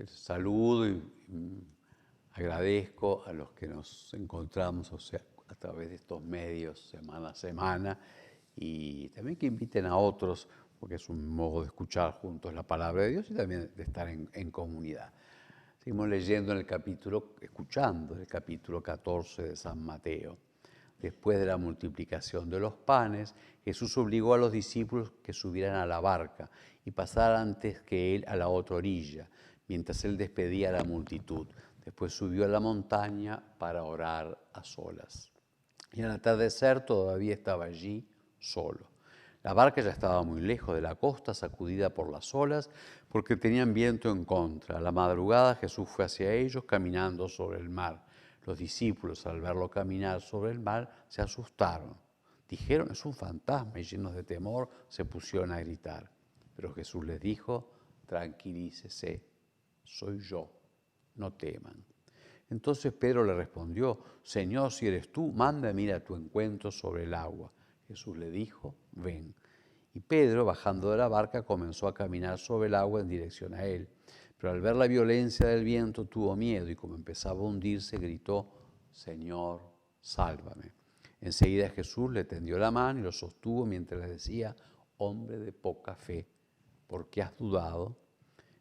saludo y agradezco a los que nos encontramos, o sea, a través de estos medios semana a semana, y también que inviten a otros, porque es un modo de escuchar juntos la palabra de Dios y también de estar en comunidad. Seguimos leyendo en el capítulo, escuchando el capítulo 14 de San Mateo. Después de la multiplicación de los panes, Jesús obligó a los discípulos que subieran a la barca y pasaran antes que él a la otra orilla, mientras él despedía a la multitud. Después subió a la montaña para orar a solas. Y al atardecer todavía estaba allí solo. La barca ya estaba muy lejos de la costa, sacudida por las olas, porque tenían viento en contra. A la madrugada Jesús fue hacia ellos caminando sobre el mar. Los discípulos, al verlo caminar sobre el mar, se asustaron. Dijeron, es un fantasma, y llenos de temor se pusieron a gritar. Pero Jesús les dijo, tranquilícese, soy yo, no teman. Entonces Pedro le respondió, Señor, si eres tú, mándame ir a tu encuentro sobre el agua. Jesús le dijo, ven. Y Pedro, bajando de la barca, comenzó a caminar sobre el agua en dirección a él. Pero al ver la violencia del viento tuvo miedo y como empezaba a hundirse, gritó, Señor, sálvame. Enseguida Jesús le tendió la mano y lo sostuvo mientras le decía, hombre de poca fe, ¿por qué has dudado?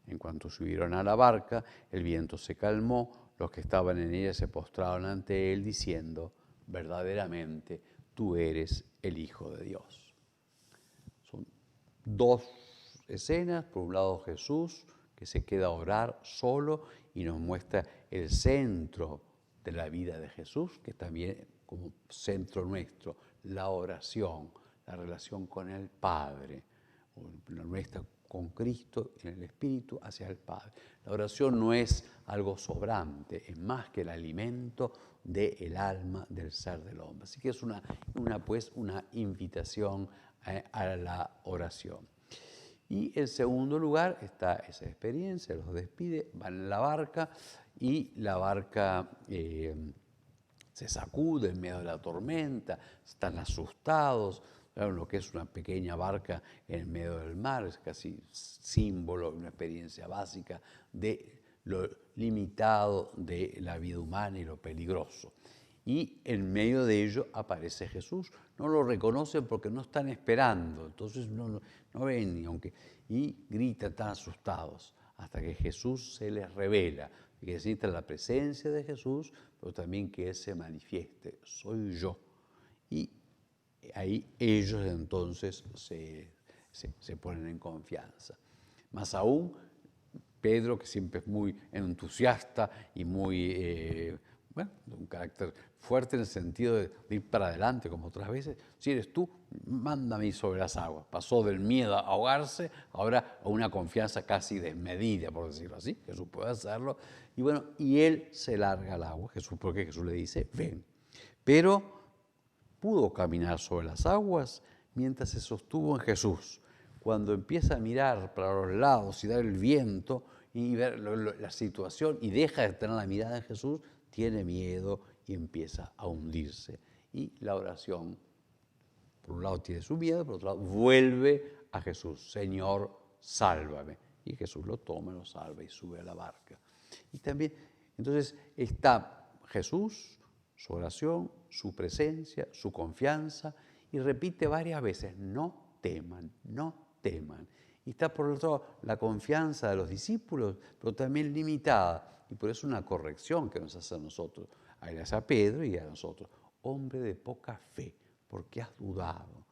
En cuanto subieron a la barca, el viento se calmó, los que estaban en ella se postraron ante él diciendo, verdaderamente tú eres el Hijo de Dios. Son dos escenas, por un lado Jesús, que se queda a orar solo y nos muestra el centro de la vida de Jesús, que también como centro nuestro, la oración, la relación con el Padre, la nuestra con Cristo en el Espíritu hacia el Padre. La oración no es algo sobrante, es más que el alimento del alma del ser del hombre. Así que es una invitación a la oración. Y en segundo lugar está esa experiencia, los despide, van en la barca y la barca se sacude en medio de la tormenta, están asustados. Claro, lo que es una pequeña barca en medio del mar es casi símbolo, una experiencia básica de lo limitado de la vida humana y lo peligroso. Y en medio de ello aparece Jesús. No lo reconocen porque no están esperando, entonces no ven y gritan tan asustados hasta que Jesús se les revela. Que necesita la presencia de Jesús, pero también que Él se manifieste, soy yo. Y ahí ellos entonces se ponen en confianza. Más aún, Pedro, que siempre es muy entusiasta y muy, de un carácter fuerte en el sentido de ir para adelante, como otras veces, si eres tú, mándame sobre las aguas. Pasó del miedo a ahogarse, ahora a una confianza casi desmedida, por decirlo así. Jesús puede hacerlo. Y bueno, y él se larga al agua, porque Jesús le dice, ven. Pero pudo caminar sobre las aguas mientras se sostuvo en Jesús. Cuando empieza a mirar para los lados y dar el viento y ver la situación y deja de tener la mirada en Jesús, tiene miedo y empieza a hundirse. Y la oración, por un lado tiene su miedo, por otro lado vuelve a Jesús. Señor, sálvame. Y Jesús lo toma, lo salva y sube a la barca. Y también, entonces está Jesús, su oración, su presencia, su confianza, y repite varias veces, no teman, no teman. Y está por otro lado la confianza de los discípulos, pero también limitada, y por eso una corrección que nos hace a nosotros, a Pedro y a nosotros. Hombre de poca fe, ¿por qué has dudado?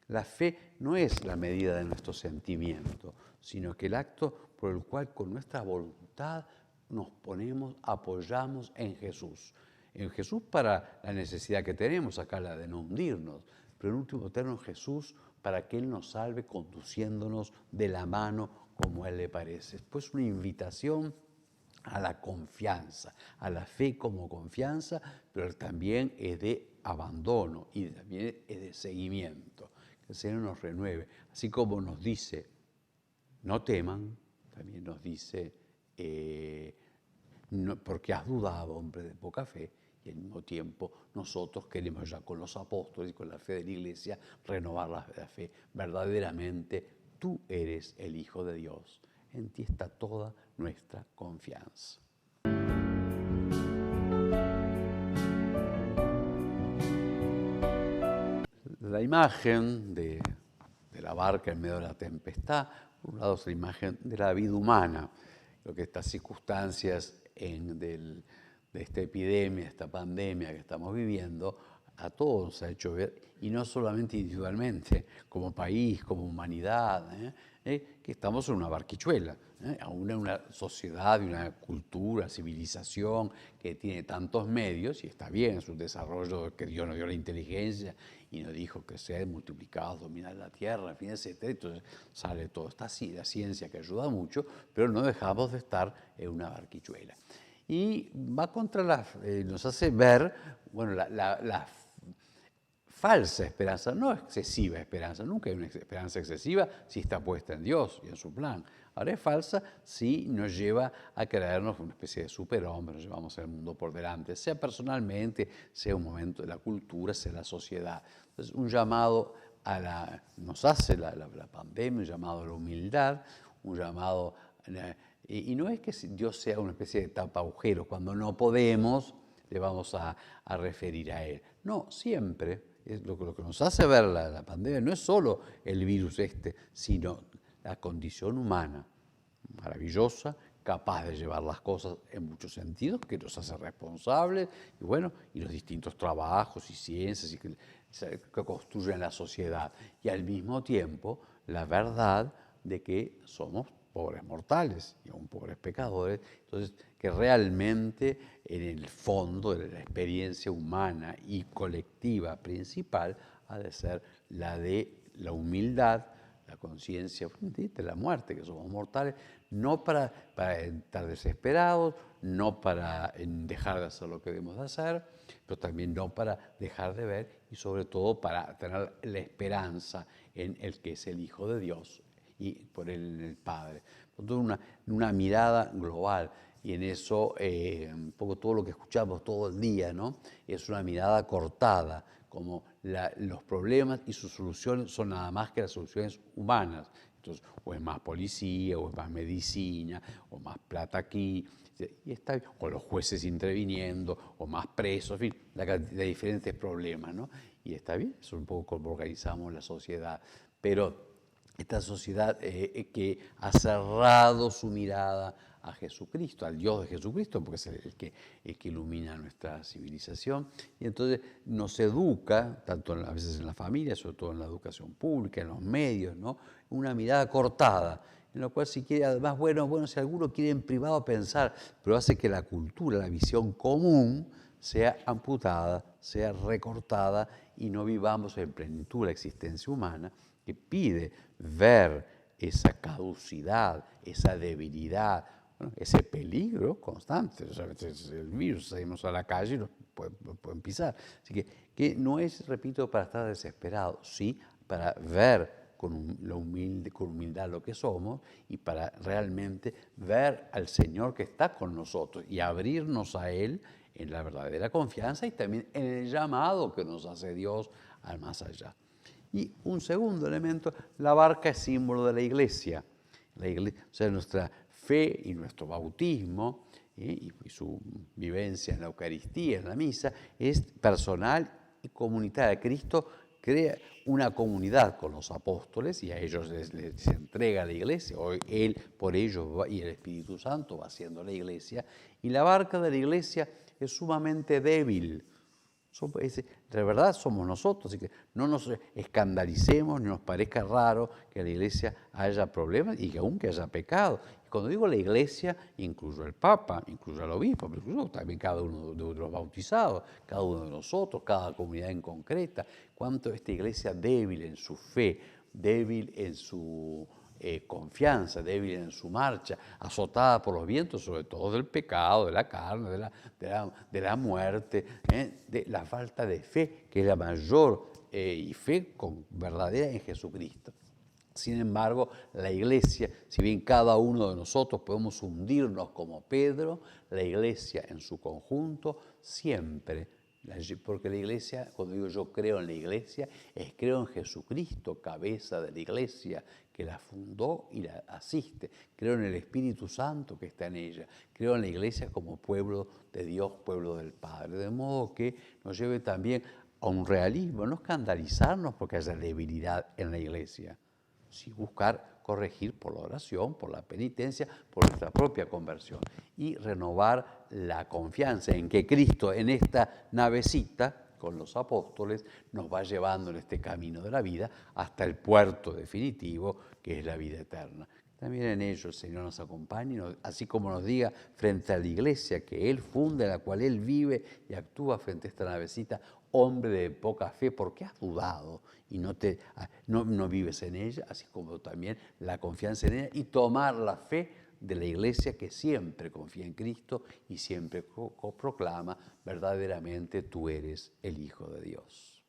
La fe no es la medida de nuestro sentimiento, sino que el acto por el cual con nuestra voluntad nos apoyamos en Jesús. En Jesús para la necesidad que tenemos, acá la de no hundirnos, pero en último término Jesús para que Él nos salve conduciéndonos de la mano como a Él le parece. Pues una invitación a la confianza, a la fe como confianza, pero también es de abandono y también es de seguimiento. Que el Señor nos renueve. Así como nos dice, no teman, también nos dice, no, porque has dudado, hombre de poca fe, y al mismo tiempo nosotros queremos ya con los apóstoles y con la fe de la Iglesia renovar la fe. Verdaderamente tú eres el Hijo de Dios, en ti está toda nuestra confianza. La imagen de la barca en medio de la tempestad, por un lado es la imagen de la vida humana, lo que estas circunstancias de esta epidemia, esta pandemia que estamos viviendo, a todos nos ha hecho ver, y no solamente individualmente, como país, como humanidad, que estamos en una barquichuela, aún en una sociedad, una cultura, civilización que tiene tantos medios, y está bien, es un desarrollo que Dios nos dio la inteligencia y nos dijo que sean multiplicados, dominar la tierra, en fin, etc. Entonces sale toda esta la ciencia que ayuda mucho, pero no dejamos de estar en una barquichuela. Y va contra nos hace ver, bueno, la falsa esperanza, no excesiva esperanza, nunca hay una esperanza excesiva si está puesta en Dios y en su plan. Ahora es falsa si nos lleva a creernos una especie de superhombre, nos llevamos el mundo por delante, sea personalmente, sea un momento de la cultura, sea la sociedad. Entonces, un llamado nos hace la pandemia, un llamado a la humildad, un llamado, y no es que Dios sea una especie de tapa agujero, cuando no podemos le vamos a referir a Él. No, siempre. Lo que nos hace ver la pandemia no es solo el virus sino la condición humana, maravillosa, capaz de llevar las cosas en muchos sentidos, que nos hace responsables, y bueno, y los distintos trabajos y ciencias que construyen la sociedad. Y al mismo tiempo, la verdad de que somos pobres mortales y aún pobres pecadores, entonces que realmente en el fondo de la experiencia humana y colectiva principal ha de ser la de la humildad, la conciencia de la muerte, que somos mortales, no para estar desesperados, no para dejar de hacer lo que debemos de hacer, pero también no para dejar de ver y sobre todo para tener la esperanza en el que es el Hijo de Dios y por él el Padre. Entonces una mirada global y en eso un poco todo lo que escuchamos todo el día, ¿no? Es una mirada cortada, como los problemas y sus soluciones son nada más que las soluciones humanas. Entonces, o es más policía, o es más medicina, o más plata aquí, y está, o los jueces interviniendo, o más presos, en fin, la cantidad de diferentes problemas, ¿no? Y está bien, eso es un poco como organizamos la sociedad, pero esta sociedad que ha cerrado su mirada a Jesucristo, al Dios de Jesucristo, porque es el que ilumina nuestra civilización, y entonces nos educa, tanto a veces en la familia, sobre todo en la educación pública, en los medios, ¿no? Una mirada cortada, en lo cual si quiere, además, bueno, si alguno quiere en privado pensar, pero hace que la cultura, la visión común, sea amputada, sea recortada y no vivamos en plenitud la existencia humana, que pide ver esa caducidad, esa debilidad, bueno, ese peligro constante. O sea, el virus, salimos a la calle y nos pueden pisar. Así que no es, repito, para estar desesperado, sí para ver con humildad lo que somos y para realmente ver al Señor que está con nosotros y abrirnos a Él en la verdadera confianza y también en el llamado que nos hace Dios al más allá. Y un segundo elemento, la barca es símbolo de la iglesia. O sea, nuestra fe y nuestro bautismo y su vivencia en la Eucaristía, en la misa, es personal y comunitaria. Cristo crea una comunidad con los apóstoles y a ellos les entrega la iglesia. Hoy Él por ellos y el Espíritu Santo va haciendo la iglesia. Y la barca de la iglesia es sumamente débil. De verdad somos nosotros, así que no nos escandalicemos ni nos parezca raro que en la iglesia haya problemas y que aunque haya pecado. Y cuando digo la iglesia, incluyo al Papa, incluyo al obispo, pero incluyo también cada uno de los bautizados, cada uno de nosotros, cada comunidad en concreta. Cuánto esta iglesia débil en su fe, débil en su confianza, débil en su marcha, azotada por los vientos, sobre todo del pecado, de la carne, de la muerte, de la falta de fe, que es la mayor y fe verdadera en Jesucristo. Sin embargo, la iglesia, si bien cada uno de nosotros podemos hundirnos como Pedro, la iglesia en su conjunto siempre Porque la iglesia, cuando digo yo creo en la iglesia, es creo en Jesucristo, cabeza de la iglesia, que la fundó y la asiste. Creo en el Espíritu Santo que está en ella. Creo en la iglesia como pueblo de Dios, pueblo del Padre. De modo que nos lleve también a un realismo, no escandalizarnos porque haya debilidad en la iglesia, sí buscar corregir por la oración, por la penitencia, por nuestra propia conversión y renovar la confianza en que Cristo en esta navecita con los apóstoles nos va llevando en este camino de la vida hasta el puerto definitivo que es la vida eterna. También en ello el Señor nos acompañe, así como nos diga frente a la iglesia que Él funda, en la cual Él vive y actúa frente a esta navecita, hombre de poca fe, porque has dudado y no vives en ella, así como también la confianza en ella y tomar la fe de la iglesia que siempre confía en Cristo y siempre proclama verdaderamente tú eres el Hijo de Dios.